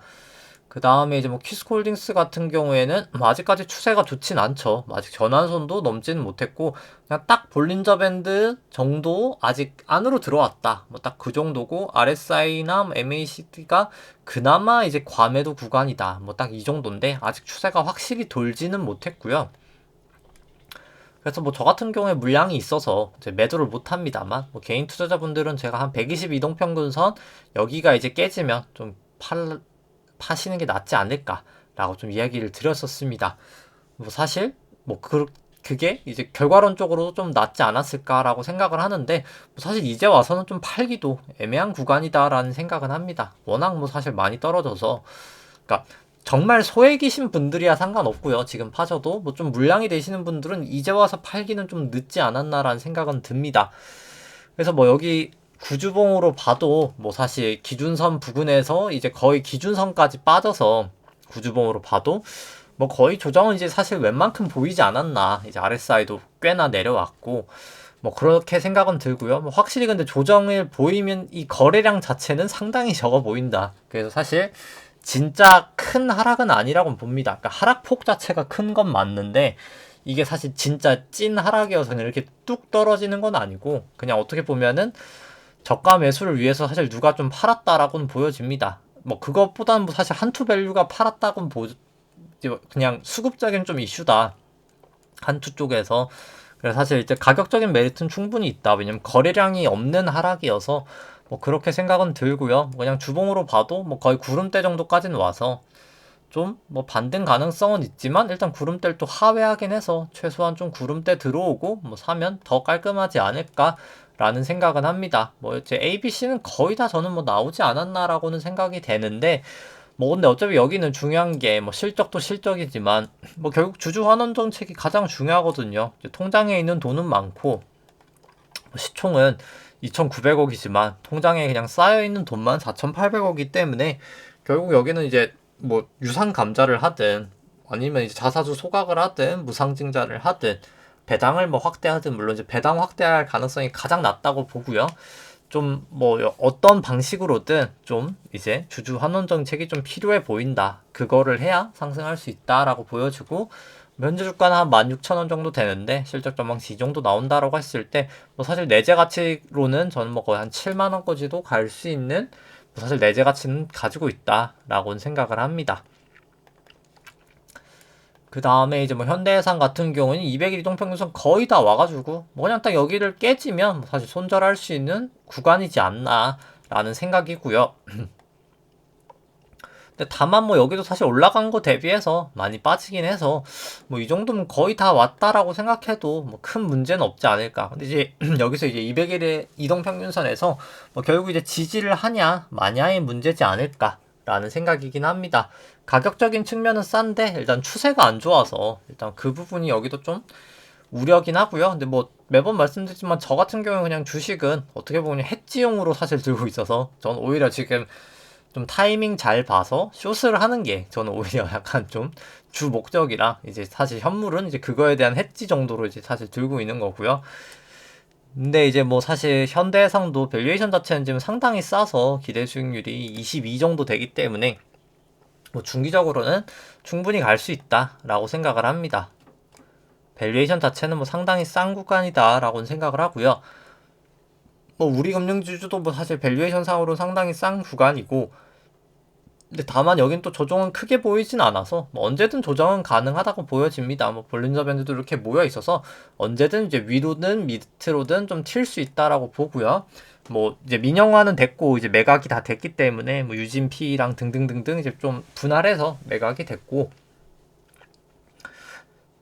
그 다음에 이제 뭐 키스콜딩스 같은 경우에는 뭐 아직까지 추세가 좋진 않죠. 아직 전환선도 넘지는 못했고 그냥 딱 볼린저 밴드 정도 아직 안으로 들어왔다. 뭐 딱 그 정도고 RSI나 MACD가 그나마 이제 과매도 구간이다. 뭐 딱 이 정도인데 아직 추세가 확실히 돌지는 못했고요. 그래서 뭐 저 같은 경우에 물량이 있어서 이제 매도를 못 합니다만 뭐 개인 투자자분들은 제가 한 120 이동평균선 여기가 이제 깨지면 좀 파시는 게 낫지 않을까라고 좀 이야기를 드렸었습니다. 뭐 사실 뭐 그게 이제 결과론적으로도 좀 낫지 않았을까라고 생각을 하는데 뭐 사실 이제 와서는 좀 팔기도 애매한 구간이다라는 생각은 합니다. 워낙 뭐 사실 많이 떨어져서 그러니까 정말 소액이신 분들이야 상관없고요. 지금 파셔도 뭐 좀 물량이 되시는 분들은 이제 와서 팔기는 좀 늦지 않았나라는 생각은 듭니다. 그래서 뭐 여기 구주봉으로 봐도 뭐 사실 기준선 부근에서 이제 거의 기준선까지 빠져서 구주봉으로 봐도 뭐 거의 조정은 이제 사실 웬만큼 보이지 않았나. 이제 RSI도 꽤나 내려왔고 뭐 그렇게 생각은 들고요. 뭐 확실히 근데 조정을 보이면 이 거래량 자체는 상당히 적어 보인다. 그래서 사실 진짜 큰 하락은 아니라고 봅니다. 그러니까 하락폭 자체가 큰 건 맞는데 이게 사실 진짜 찐 하락이어서 그냥 이렇게 뚝 떨어지는 건 아니고 그냥 어떻게 보면은 저가 매수를 위해서 사실 누가 좀 팔았다라고는 보여집니다. 뭐 그것보다는 뭐 사실 한투 밸류가 팔았다고는 그냥 수급적인 좀 이슈다. 한투 쪽에서. 그래서 사실 이제 가격적인 메리트는 충분히 있다. 왜냐면 거래량이 없는 하락이어서 뭐 그렇게 생각은 들고요. 그냥 주봉으로 봐도 뭐 거의 구름대 정도까지는 와서 좀 뭐 반등 가능성은 있지만 일단 구름대를 또 하회하긴 해서 최소한 좀 구름대 들어오고 뭐 사면 더 깔끔하지 않을까라는 생각은 합니다. 뭐 이제 ABC는 거의 다 저는 뭐 나오지 않았나라고는 생각이 되는데 뭐 근데 어차피 여기는 중요한 게 뭐 실적도 실적이지만 뭐 결국 주주 환원 정책이 가장 중요하거든요. 통장에 있는 돈은 많고 뭐 시총은 2,900억이지만 통장에 그냥 쌓여 있는 돈만 4,800억이기 때문에 결국 여기는 이제 뭐 유상 감자를 하든 아니면 이제 자사주 소각을 하든 무상증자를 하든 배당을 뭐 확대하든 물론 이제 배당 확대할 가능성이 가장 낮다고 보고요. 좀 뭐 어떤 방식으로든 좀 이제 주주 환원 정책이 좀 필요해 보인다. 그거를 해야 상승할 수 있다라고 보여지고 현재 주가는 한 16,000원 정도 되는데 실적 전망치 이 정도 나온다라고 했을 때 뭐 사실 내재 가치로는 저는 뭐 거의 한 7만 원까지도 갈 수 있는 뭐 사실 내재 가치는 가지고 있다라고는 생각을 합니다. 그 다음에 이제 뭐 현대해상 같은 경우는 200일 이동평균선 거의 다 와가지고 뭐 그냥 딱 여기를 깨지면 뭐 사실 손절할 수 있는 구간이지 않나라는 생각이고요. 근데 다만 뭐 여기도 사실 올라간 거 대비해서 많이 빠지긴 해서 뭐 이 정도면 거의 다 왔다라고 생각해도 뭐 큰 문제는 없지 않을까. 근데 이제 여기서 이제 200일의 이동평균선에서 뭐 결국 이제 지지를 하냐 마냐의 문제지 않을까라는 생각이긴 합니다. 가격적인 측면은 싼데 일단 추세가 안 좋아서 일단 그 부분이 여기도 좀 우려긴 하고요. 근데 뭐 매번 말씀드리지만 저 같은 경우는 그냥 주식은 어떻게 보면 해지용으로 사실 들고 있어서 저는 오히려 지금 좀 타이밍 잘 봐서 숏을 하는 게 저는 오히려 약간 좀 주 목적이라 이제 사실 현물은 이제 그거에 대한 해지 정도로 이제 사실 들고 있는 거고요. 근데 이제 뭐 사실 현대해상도 밸류에이션 자체는 지금 상당히 싸서 기대 수익률이 22 정도 되기 때문에 뭐 중기적으로는 충분히 갈 수 있다라고 생각을 합니다. 밸류에이션 자체는 뭐 상당히 싼 구간이다라고 생각을 하고요. 뭐 우리금융지주도 뭐 사실 밸류에이션 상으로 상당히 싼 구간이고, 근데 다만 여긴 또 조정은 크게 보이진 않아서 뭐 언제든 조정은 가능하다고 보여집니다. 뭐 볼린저 밴드도 이렇게 모여 있어서 언제든 이제 위로든 밑으로든 좀 튈 수 있다라고 보고요. 뭐 이제 민영화는 됐고 이제 매각이 다 됐기 때문에 뭐 유진 P랑 등등등등 이제 좀 분할해서 매각이 됐고,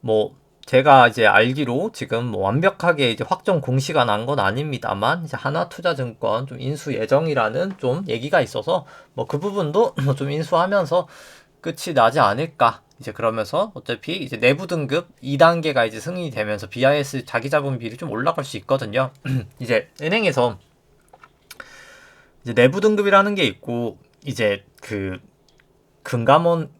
뭐 제가 이제 알기로 지금 뭐 완벽하게 이제 확정 공시가 난 건 아닙니다만 이제 하나투자증권 좀 인수 예정이라는 좀 얘기가 있어서 뭐 그 부분도 좀 인수하면서 끝이 나지 않을까. 이제 그러면서 어차피 이제 내부 등급 2단계가 이제 승인이 되면서 BIS 자기자본 비율이 좀 올라갈 수 있거든요. 이제 은행에서 이제 내부 등급이라는 게 있고 이제 그 금감원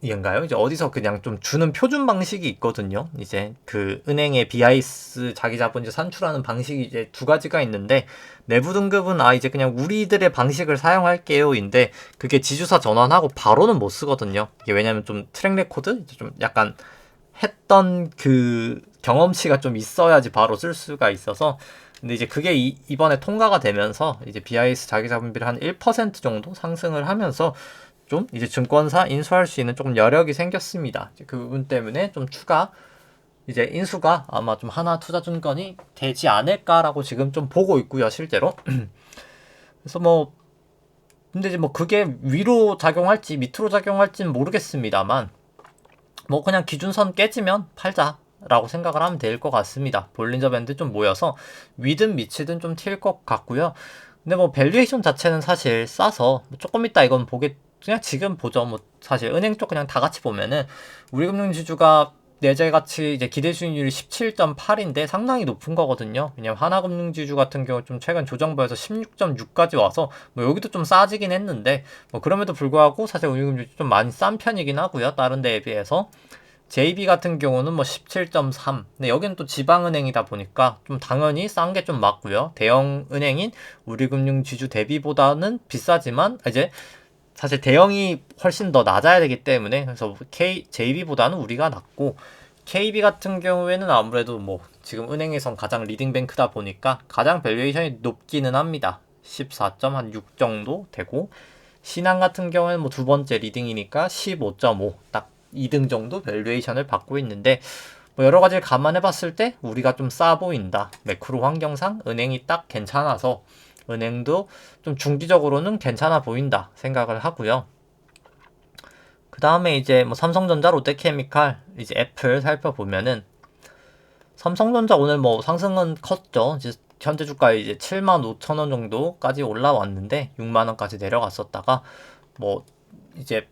인가요? 이제 어디서 그냥 좀 주는 표준 방식이 있거든요. 이제 그 은행의 BIS 자기 자본주 산출하는 방식이 이제 두 가지가 있는데, 내부 등급은 이제 그냥 우리들의 방식을 사용할게요인데 그게 지주사 전환하고 바로는 못 쓰거든요. 이게 왜냐면 좀 트랙 레코드 좀 약간 했던 그 경험치가 좀 있어야지 바로 쓸 수가 있어서. 근데 이제 그게 이번에 통과가 되면서 이제 BIS 자기 자본비를 한 1% 정도 상승을 하면서 좀 이제 증권사 인수할 수 있는 조금 여력이 생겼습니다. 그 부분 때문에 좀 추가 이제 인수가 아마 좀 하나투자증권이 되지 않을까라고 지금 좀 보고 있고요, 실제로. 그래서 뭐 근데 이제 뭐 그게 위로 작용할지 밑으로 작용할지는 모르겠습니다만, 뭐 그냥 기준선 깨지면 팔자라고 생각을 하면 될 것 같습니다. 볼린저 밴드 좀 모여서 위든 밑이든 좀 튈 것 같고요. 근데 뭐 밸류에이션 자체는 사실 싸서 조금 이따 이건 그냥 지금 보죠. 뭐 사실 은행 쪽 그냥 다 같이 보면은 우리금융지주가 내재 가치 이제 기대 수익률이 17.8인데 상당히 높은 거거든요. 왜냐면 하나금융지주 같은 경우 좀 최근 조정 보여서 16.6까지 와서 뭐 여기도 좀 싸지긴 했는데, 뭐 그럼에도 불구하고 사실 우리금융지주 좀 많이 싼 편이긴 하고요. 다른 데에 비해서. JB 같은 경우는 뭐 17.3. 근데 여기는 또 지방은행이다 보니까 좀 당연히 싼 게 좀 맞고요. 대형 은행인 우리금융지주 대비보다는 비싸지만 이제 사실 대형이 훨씬 더 낮아야 되기 때문에, 그래서 JB보다는 우리가 낮고, KB 같은 경우에는 아무래도 뭐 지금 은행에선 가장 리딩뱅크다 보니까 가장 밸류에이션이 높기는 합니다. 14.6 정도 되고, 신한 같은 경우에는 뭐 두 번째 리딩이니까 15.5, 딱 2등 정도 밸류에이션을 받고 있는데, 뭐 여러 가지를 감안해 봤을 때 우리가 좀 싸 보인다. 매크로 환경상 은행이 딱 괜찮아서 은행도 좀 중기적으로는 괜찮아 보인다 생각을 하고요. 그 다음에 이제 뭐 삼성전자, 롯데케미칼, 이제 애플 살펴보면은, 삼성전자 오늘 뭐 상승은 컸죠. 이제 현재 주가 이제 75,000원 정도까지 올라왔는데 6만원까지 내려갔었다가 뭐 이제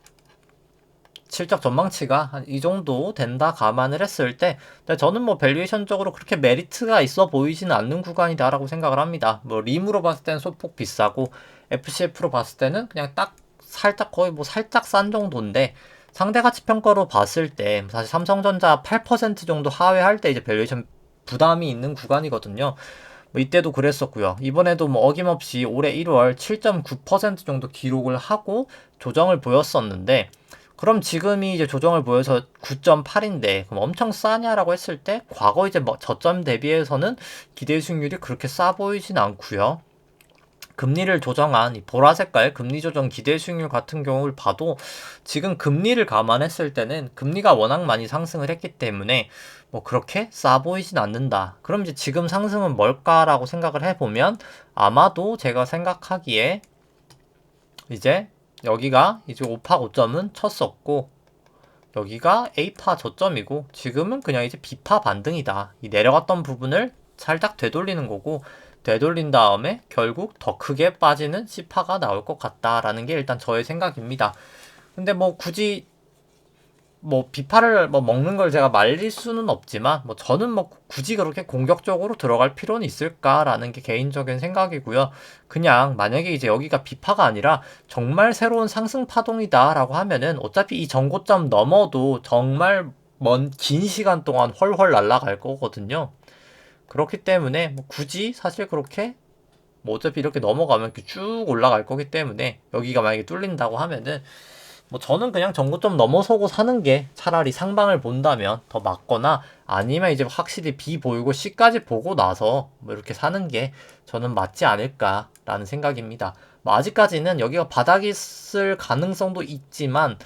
실적 전망치가 한 이 정도 된다 감안을 했을 때, 근데 저는 뭐 밸류에이션적으로 그렇게 메리트가 있어 보이지는 않는 구간이다라고 생각을 합니다. 뭐 림으로 봤을 때는 소폭 비싸고 FCF로 봤을 때는 그냥 딱 살짝 거의 뭐 살짝 싼 정도인데, 상대 가치 평가로 봤을 때 사실 삼성전자 8% 정도 하회할 때 이제 밸류에이션 부담이 있는 구간이거든요. 뭐 이때도 그랬었고요. 이번에도 뭐 어김없이 올해 1월 7.9% 정도 기록을 하고 조정을 보였었는데, 그럼 지금이 이제 조정을 보여서 9.8인데 그럼 엄청 싸냐라고 했을 때 과거 이제 뭐 저점 대비해서는 기대 수익률이 그렇게 싸 보이진 않고요. 금리를 조정한 이 보라색깔 금리 조정 기대 수익률 같은 경우를 봐도 지금 금리를 감안했을 때는 금리가 워낙 많이 상승을 했기 때문에 뭐 그렇게 싸 보이진 않는다. 그럼 이제 지금 상승은 뭘까라고 생각을 해보면, 아마도 제가 생각하기에 이제 여기가 이제 5파 고점은 쳤었고 여기가 A파 저점이고 지금은 그냥 이제 B파 반등이다. 이 내려갔던 부분을 살짝 되돌리는 거고, 되돌린 다음에 결국 더 크게 빠지는 C파가 나올 것 같다라는 게 일단 저의 생각입니다. 근데 뭐 굳이 뭐 비파를 뭐 먹는 걸 제가 말릴 수는 없지만, 뭐 저는 뭐 굳이 그렇게 공격적으로 들어갈 필요는 있을까라는 게 개인적인 생각이고요. 그냥 만약에 이제 여기가 비파가 아니라 정말 새로운 상승 파동이다라고 하면은 어차피 이 전고점 넘어도 정말 먼 긴 시간 동안 훨훨 날아갈 거거든요. 그렇기 때문에 뭐 굳이 사실 그렇게 뭐 어차피 이렇게 넘어가면 이렇게 쭉 올라갈 거기 때문에 여기가 만약에 뚫린다고 하면은 뭐 저는 그냥 전고점 넘어서고 사는 게 차라리 상방을 본다면 더 맞거나 아니면 이제 확실히 B 보이고 C까지 보고 나서 뭐 이렇게 사는 게 저는 맞지 않을까라는 생각입니다. 뭐 아직까지는 여기가 바닥있을 가능성도 있지만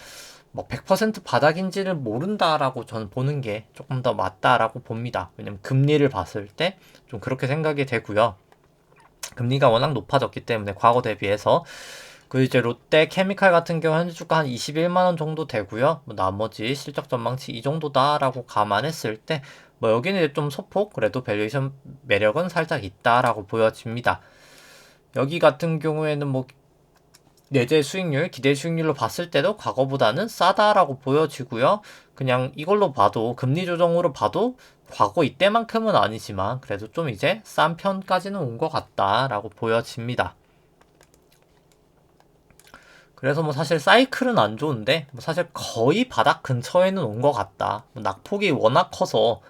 뭐 100% 바닥인지를 모른다라고 저는 보는 게 조금 더 맞다라고 봅니다. 왜냐면 금리를 봤을 때 좀 그렇게 생각이 되고요. 금리가 워낙 높아졌기 때문에 과거 대비해서 그 이제 롯데 케미칼 같은 경우 현재 주가 한 21만 원 정도 되고요. 뭐 나머지 실적 전망치 이 정도다라고 감안했을 때 뭐 여기는 이제 좀 소폭 그래도 밸류에이션 매력은 살짝 있다라고 보여집니다. 여기 같은 경우에는 뭐 내재 수익률, 기대 수익률로 봤을 때도 과거보다는 싸다라고 보여지고요. 그냥 이걸로 봐도 금리 조정으로 봐도 과거 이때만큼은 아니지만 그래도 좀 이제 싼 편까지는 온 것 같다라고 보여집니다. 그래서 뭐 사실 사이클은 안 좋은데 뭐 사실 거의 바닥 근처에는 온 것 같다. 뭐 낙폭이 워낙 커서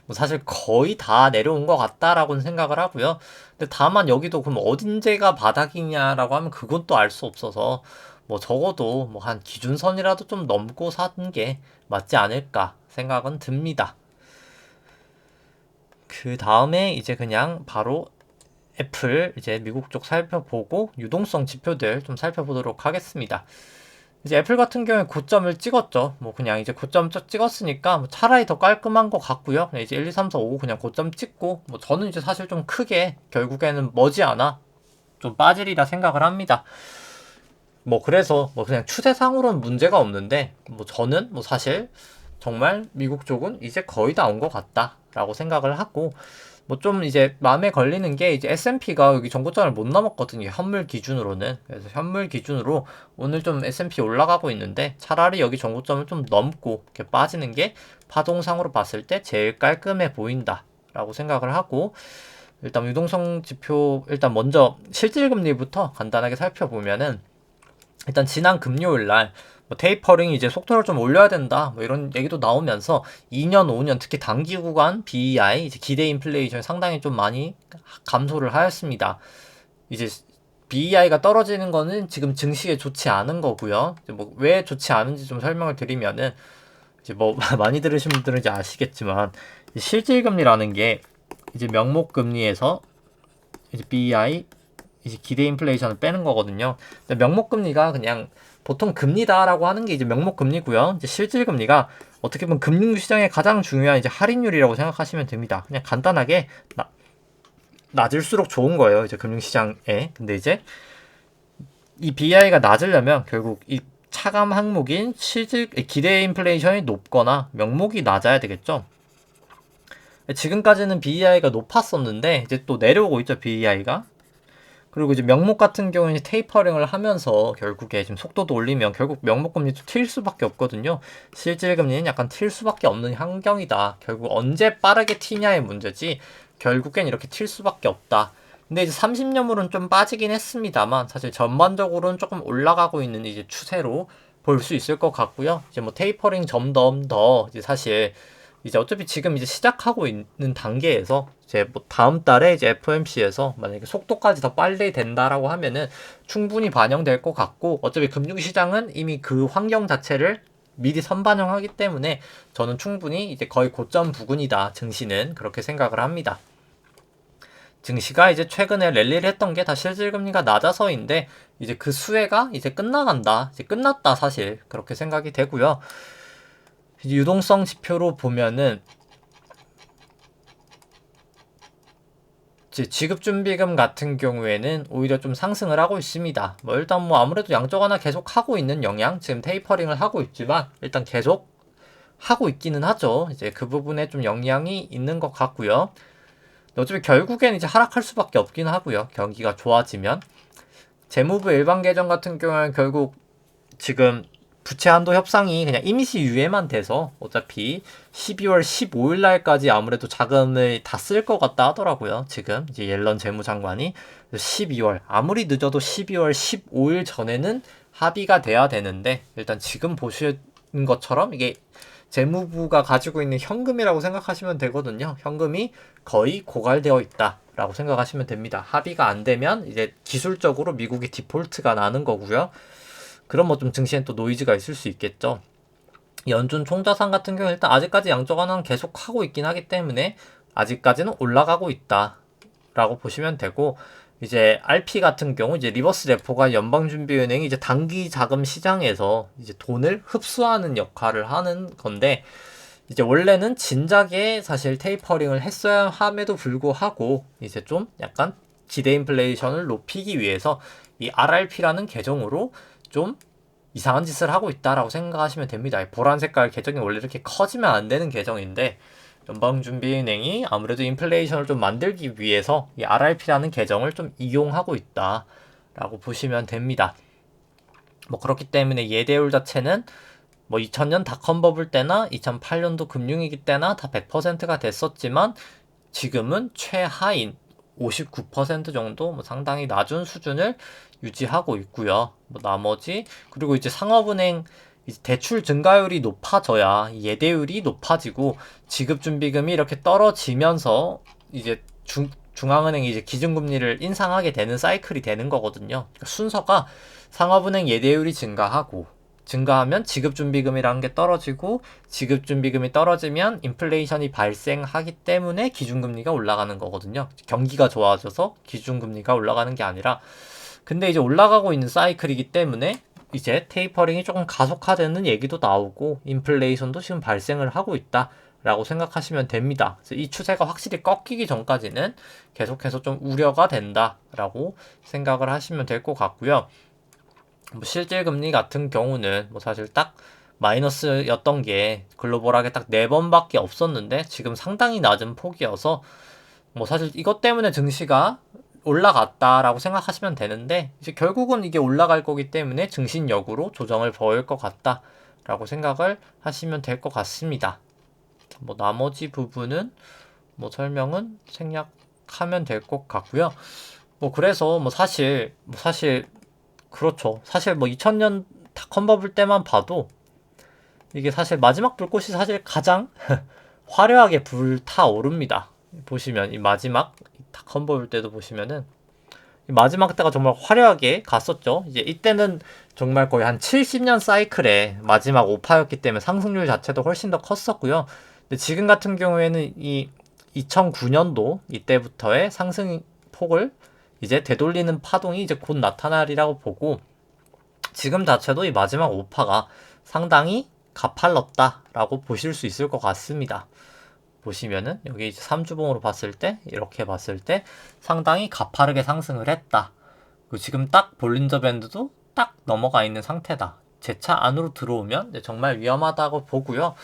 뭐 사실 거의 다 내려온 것 같다라고는 생각을 하고요. 근데 다만 여기도 그럼 어딘제가 바닥이냐라고 하면 그건 또 알 수 없어서 뭐 적어도 뭐 한 기준선이라도 좀 넘고 사는 게 맞지 않을까 생각은 듭니다. 그 다음에 이제 그냥 바로 애플 이제 미국 쪽 살펴보고 유동성 지표들 좀 살펴보도록 하겠습니다. 이제 애플 같은 경우에 고점을 찍었죠. 뭐 그냥 이제 고점 찍었으니까 뭐 차라리 더 깔끔한 것 같고요. 그냥 이제 1, 2, 3, 4, 5 그냥 고점 찍고 뭐 저는 이제 사실 좀 크게 결국에는 머지않아 좀 빠지리라 생각을 합니다. 뭐 그래서 뭐 그냥 추세상으로는 문제가 없는데 뭐 저는 뭐 사실 정말 미국 쪽은 이제 거의 다 온 것 같다라고 생각을 하고 뭐 좀 이제 마음에 걸리는 게 이제 S&P가 여기 전고점을 못 넘었거든요. 현물 기준으로는. 그래서 현물 기준으로 오늘 좀 S&P 올라가고 있는데 차라리 여기 전고점을 좀 넘고 이렇게 빠지는 게 파동상으로 봤을 때 제일 깔끔해 보인다라고 생각을 하고 일단 유동성 지표 일단 먼저 실질금리부터 간단하게 살펴보면은 일단 지난 금요일 날 뭐 테이퍼링 이제 속도를 좀 올려야 된다 뭐 이런 얘기도 나오면서 2년, 5년 특히 단기 구간 BEI 이제 기대 인플레이션이 상당히 좀 많이 감소를 하였습니다. 이제 BEI가 떨어지는 거는 지금 증시에 좋지 않은 거고요. 뭐 왜 좋지 않은지 좀 설명을 드리면은 이제 뭐 많이 들으신 분들은 이제 아시겠지만 실질금리라는 게 이제 명목금리에서 이제 BEI 이제 기대 인플레이션을 빼는 거거든요. 명목금리가 그냥 보통 금리다라고 하는 게 이제 명목금리고요. 이제 실질금리가 어떻게 보면 금융시장의 가장 중요한 이제 할인율이라고 생각하시면 됩니다. 그냥 간단하게 낮을수록 좋은 거예요. 이제 금융시장에. 근데 이제 이 BI가 낮으려면 결국 이 차감 항목인 기대 인플레이션이 높거나 명목이 낮아야 되겠죠. 지금까지는 BEI가 높았었는데 이제 또 내려오고 있죠. BEI가. 그리고 이제 명목 같은 경우는 테이퍼링을 하면서 결국에 지금 속도도 올리면 결국 명목금리도 튈 수밖에 없거든요. 실질금리는 약간 튈 수밖에 없는 환경이다. 결국 언제 빠르게 튀냐의 문제지 결국엔 이렇게 튈 수밖에 없다. 근데 이제 30년물은 좀 빠지긴 했습니다만 사실 전반적으로는 조금 올라가고 있는 이제 추세로 볼 수 있을 것 같고요. 이제 뭐 테이퍼링 점점 더 이제 사실 이제 어차피 지금 이제 시작하고 있는 단계에서 이제 뭐 다음 달에 이제 FOMC에서 만약에 속도까지 더 빨리 된다라고 하면은 충분히 반영될 것 같고 어차피 금융시장은 이미 그 환경 자체를 미리 선반영하기 때문에 저는 충분히 이제 거의 고점 부근이다 증시는 그렇게 생각을 합니다. 증시가 이제 최근에 랠리를 했던 게 다 실질금리가 낮아서인데 이제 그 수혜가 이제 끝나간다 이제 끝났다 사실 그렇게 생각이 되고요. 유동성 지표로 보면은 지급준비금 같은 경우에는 오히려 좀 상승을 하고 있습니다. 뭐 일단 뭐 아무래도 양적 완화 계속 하고 있는 영향, 지금 테이퍼링을 하고 있지만 일단 계속 하고 있기는 하죠. 이제 그 부분에 좀 영향이 있는 것 같고요. 어차피 결국엔 이제 하락할 수밖에 없긴 하고요. 경기가 좋아지면 재무부 일반 계정 같은 경우는 결국 지금 부채 한도 협상이 그냥 임시 유예만 돼서 어차피 12월 15일 날까지 아무래도 자금을 다 쓸 것 같다 하더라고요. 지금 이제 옐런 재무장관이 12월 아무리 늦어도 12월 15일 전에는 합의가 돼야 되는데 일단 지금 보시는 것처럼 이게 재무부가 가지고 있는 현금이라고 생각하시면 되거든요. 현금이 거의 고갈되어 있다. 라고 생각하시면 됩니다. 합의가 안 되면 이제 기술적으로 미국이 디폴트가 나는 거고요. 그럼 뭐 좀 증시엔 또 노이즈가 있을 수 있겠죠. 연준 총자산 같은 경우는 일단 아직까지 양적 완화는 계속 하고 있긴 하기 때문에 아직까지는 올라가고 있다라고 보시면 되고, 이제 RP 같은 경우 이제 리버스 레포가 연방준비은행이 이제 단기 자금 시장에서 이제 돈을 흡수하는 역할을 하는 건데, 이제 원래는 진작에 사실 테이퍼링을 했어야 함에도 불구하고 이제 좀 약간 기대 인플레이션을 높이기 위해서 이 RRP라는 계정으로 좀 이상한 짓을 하고 있다라고 생각하시면 됩니다. 보란 색깔 계정이 원래 이렇게 커지면 안 되는 계정인데, 연방준비은행이 아무래도 인플레이션을 좀 만들기 위해서 이 RRP라는 계정을 좀 이용하고 있다라고 보시면 됩니다. 뭐 그렇기 때문에 예대율 자체는 뭐 2000년 닷컴 버블 때나 2008년도 금융위기 때나 다 100%가 됐었지만 지금은 최하인 59% 정도, 뭐 상당히 낮은 수준을 유지하고 있고요. 뭐 나머지, 그리고 이제 상업은행 이제 대출 증가율이 높아져야 예대율이 높아지고 지급준비금이 이렇게 떨어지면서 이제 중앙은행이 이제 기준금리를 인상하게 되는 사이클이 되는 거거든요. 그러니까 순서가 상업은행 예대율이 증가하면 지급준비금이라는 게 떨어지고, 지급준비금이 떨어지면 인플레이션이 발생하기 때문에 기준금리가 올라가는 거거든요. 경기가 좋아져서 기준금리가 올라가는 게 아니라. 근데 이제 올라가고 있는 사이클이기 때문에 이제 테이퍼링이 조금 가속화되는 얘기도 나오고 인플레이션도 지금 발생을 하고 있다 라고 생각하시면 됩니다. 그래서 이 추세가 확실히 꺾이기 전까지는 계속해서 좀 우려가 된다 라고 생각을 하시면 될 것 같고요. 뭐 실질 금리 같은 경우는 뭐 사실 딱 마이너스였던 게 글로벌하게 딱 4번밖에 없었는데 지금 상당히 낮은 폭이어서 뭐 사실 이것 때문에 증시가 올라갔다라고 생각하시면 되는데, 이제 결국은 이게 올라갈 거기 때문에 증신역으로 조정을 보일 것 같다라고 생각을 하시면 될 것 같습니다. 뭐 나머지 부분은 뭐 설명은 생략하면 될 것 같고요. 뭐 그래서 뭐 사실 그렇죠. 사실 뭐 2000년 닷컴 버블 때만 봐도 이게 사실 마지막 불꽃이 사실 가장 화려하게 불타오릅니다. 보시면 이 마지막 닷컴 버블 때도 보시면은 마지막 때가 정말 화려하게 갔었죠. 이제 이때는 정말 거의 한 70년 사이클의 마지막 오파였기 때문에 상승률 자체도 훨씬 더 컸었고요. 근데 지금 같은 경우에는 이 2009년도 이때부터의 상승 폭을 이제 되돌리는 파동이 이제 곧 나타나리라고 보고, 지금 자체도 이 마지막 오파가 상당히 가팔렀다라고 보실 수 있을 것 같습니다. 보시면은 여기 이제 3주봉으로 봤을 때, 이렇게 봤을 때 상당히 가파르게 상승을 했다. 그리고 지금 딱 볼린저 밴드도 딱 넘어가 있는 상태다. 제 차 안으로 들어오면 정말 위험하다고 보고요.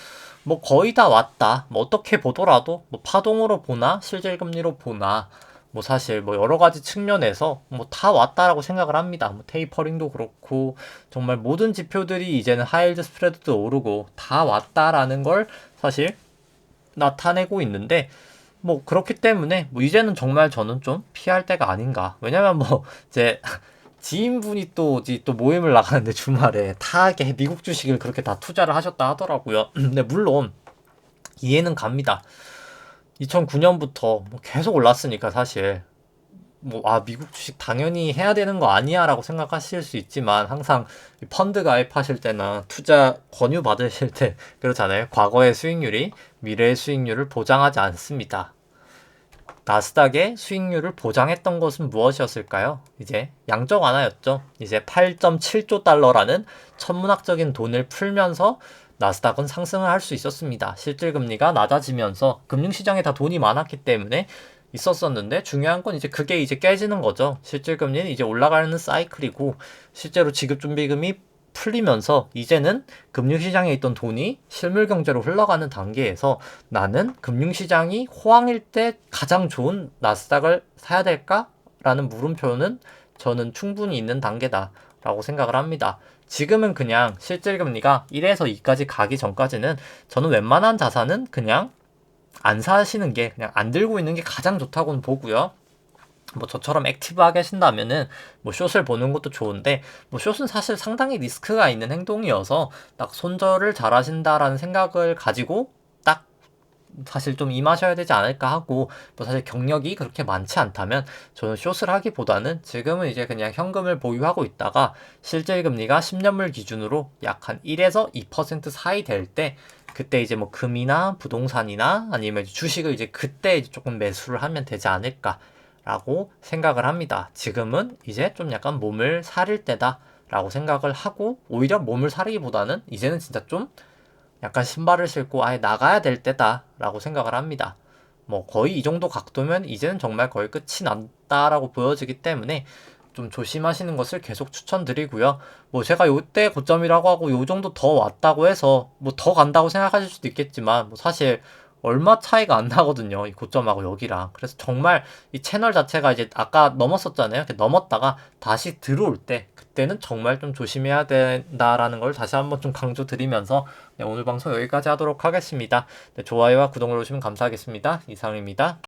뭐 거의 다 왔다. 뭐 어떻게 보더라도 뭐 파동으로 보나 실질금리로 보나 뭐 사실 뭐 여러 가지 측면에서 뭐 다 왔다라고 생각을 합니다. 뭐 테이퍼링도 그렇고 정말 모든 지표들이 이제는 하이힐드 스프레드도 오르고 다 왔다라는 걸 사실 나타내고 있는데, 뭐 그렇기 때문에 뭐 이제는 정말 저는 좀 피할 때가 아닌가. 왜냐면 뭐 제 지인분이 또 모임을 나가는데 주말에 다 이렇게 미국 주식을 그렇게 다 투자를 하셨다 하더라고요. 근데 물론 이해는 갑니다. 2009년부터 뭐 계속 올랐으니까 사실 뭐 미국 주식 당연히 해야 되는 거 아니야 라고 생각하실 수 있지만, 항상 펀드 가입하실 때나 투자 권유 받으실 때 그렇잖아요. 과거의 수익률이 미래의 수익률을 보장하지 않습니다. 나스닥의 수익률을 보장했던 것은 무엇이었을까요? 이제 양적 완화였죠. 이제 8.7조 달러라는 천문학적인 돈을 풀면서 나스닥은 상승을 할 수 있었습니다. 실질금리가 낮아지면서 금융시장에 다 돈이 많았기 때문에 있었었는데, 중요한 건 이제 그게 이제 깨지는 거죠. 실질금리는 이제 올라가는 사이클이고, 실제로 지급준비금이 풀리면서 이제는 금융시장에 있던 돈이 실물경제로 흘러가는 단계에서 나는 금융시장이 호황일 때 가장 좋은 나스닥을 사야 될까? 라는 물음표는 저는 충분히 있는 단계다 라고 생각을 합니다. 지금은 그냥 실질금리가 1에서 2까지 가기 전까지는 저는 웬만한 자산은 그냥 안 사시는 게, 그냥 안 들고 있는 게 가장 좋다고는 보고요. 뭐 저처럼 액티브하게 하신다면은 뭐 숏을 보는 것도 좋은데, 뭐 숏은 사실 상당히 리스크가 있는 행동이어서 딱 손절을 잘 하신다라는 생각을 가지고 딱 사실 좀 임하셔야 되지 않을까 하고, 뭐 사실 경력이 그렇게 많지 않다면 저는 숏을 하기보다는 지금은 이제 그냥 현금을 보유하고 있다가 실질금리가 10년물 기준으로 약 한 1에서 2% 사이 될 때, 그때 이제 뭐 금이나 부동산이나 아니면 주식을 이제 그때 이제 조금 매수를 하면 되지 않을까라고 생각을 합니다. 지금은 이제 좀 약간 몸을 사릴 때다라고 생각을 하고, 오히려 몸을 사리기보다는 이제는 진짜 좀 약간 신발을 신고 아예 나가야 될 때다라고 생각을 합니다. 뭐 거의 이 정도 각도면 이제는 정말 거의 끝이 난다라고 보여지기 때문에 좀 조심하시는 것을 계속 추천드리고요. 뭐 제가 요때 고점이라고 하고 요 정도 더 왔다고 해서 뭐 더 간다고 생각하실 수도 있겠지만, 뭐 사실 얼마 차이가 안 나거든요. 이 고점하고 여기랑. 그래서 정말 이 채널 자체가 이제 아까 넘었었잖아요. 이렇게 넘었다가 다시 들어올 때, 그때는 정말 좀 조심해야 된다라는 걸 다시 한번 좀 강조드리면서, 네, 오늘 방송 여기까지 하도록 하겠습니다. 네, 좋아요와 구독 눌러주시면 감사하겠습니다. 이상입니다.